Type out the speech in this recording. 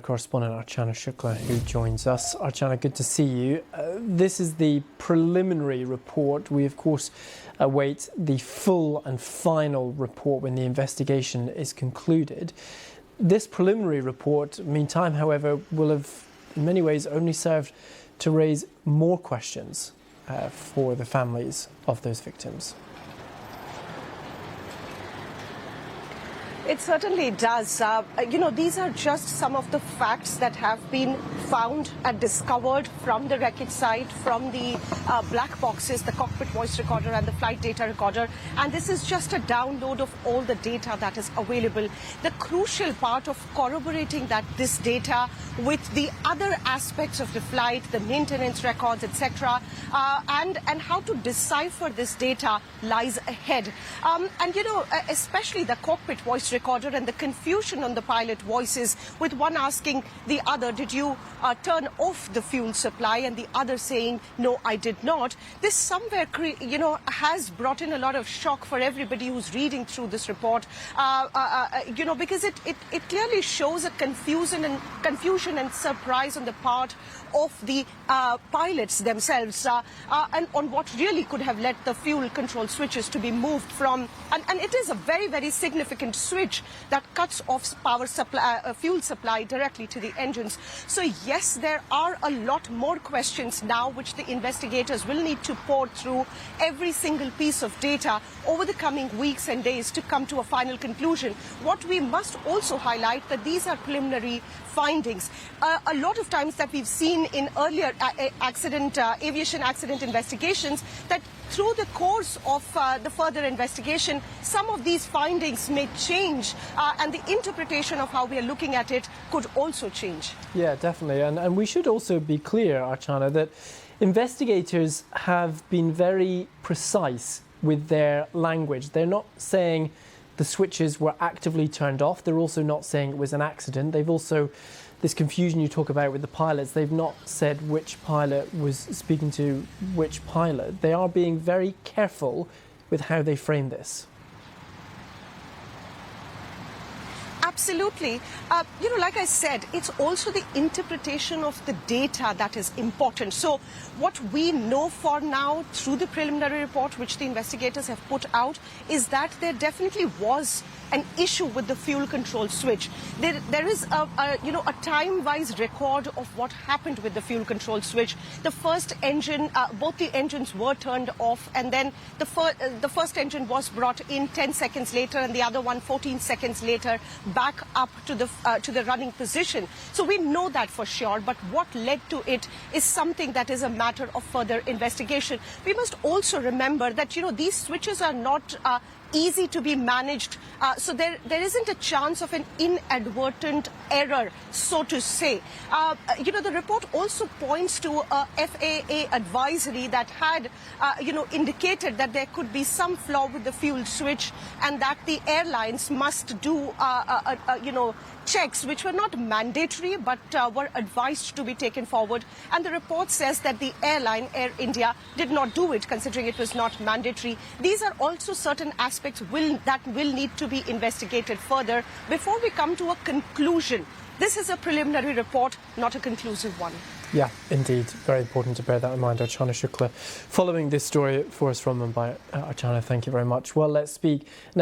correspondent Archana Shukla, who joins us. Archana, good to see you. This is the preliminary report. We, of course, await the full and final report when the investigation is concluded. This preliminary report, meantime, however, will have in many ways only served to raise more questions for the families of those victims. It certainly does. These are just some of the facts that have been found and discovered from the wreckage site, from the black boxes, the cockpit voice recorder and the flight data recorder. And this is just a download of all the data that is available. The crucial part of corroborating this data with the other aspects of the flight, the maintenance records, etc., and how to decipher this data lies ahead. Especially the cockpit voice recorder and the confusion on the pilot voices, with one asking the other, did you turn off the fuel supply, and the other saying, no, I did not. This somewhere, has brought in a lot of shock for everybody who's reading through this report, because it clearly shows a confusion and surprise on the part of the pilots themselves, and on what really could have led the fuel control switches to be moved from, and it is a very, very significant switch that cuts off fuel supply directly to the engines. So yes, there are a lot more questions now which the investigators will need to pour through every single piece of data over the coming weeks and days to come to a final conclusion. What we must also highlight that these are preliminary findings. A lot of times that we've seen in earlier aviation accident investigations, that through the course of the further investigation, some of these findings may change, and the interpretation of how we are looking at it could also change. Yeah, definitely. And we should also be clear, Archana, that investigators have been very precise with their language. They're not saying the switches were actively turned off. They're also not saying it was an accident. They've also, this confusion you talk about with the pilots, they've not said which pilot was speaking to which pilot. They are being very careful with how they frame this. Absolutely. Like I said, it's also the interpretation of the data that is important. So what we know for now through the preliminary report which the investigators have put out is that there definitely was an issue with the fuel control switch. There is a time-wise record of what happened with the fuel control switch. The first engine, both the engines were turned off, and then the first engine was brought in 10 seconds later, and the other one 14 seconds later back up to the running position. So we know that for sure, but what led to it is something that is a matter of further investigation. We must also remember that these switches are not easy to be managed, so there isn't a chance of an inadvertent error, so to say. The report also points to a FAA advisory that had indicated that there could be some flaw with the fuel switch, and that the airlines must do checks which were not mandatory but were advised to be taken forward. And the report says that the airline, Air India, did not do it, considering it was not mandatory. These are also certain aspects that will need to be investigated further before we come to a conclusion. This is a preliminary report, not a conclusive one. Yeah, indeed. Very important to bear that in mind. Archana Shukla following this story for us from Mumbai. Archana, thank you very much. Well, let's speak now.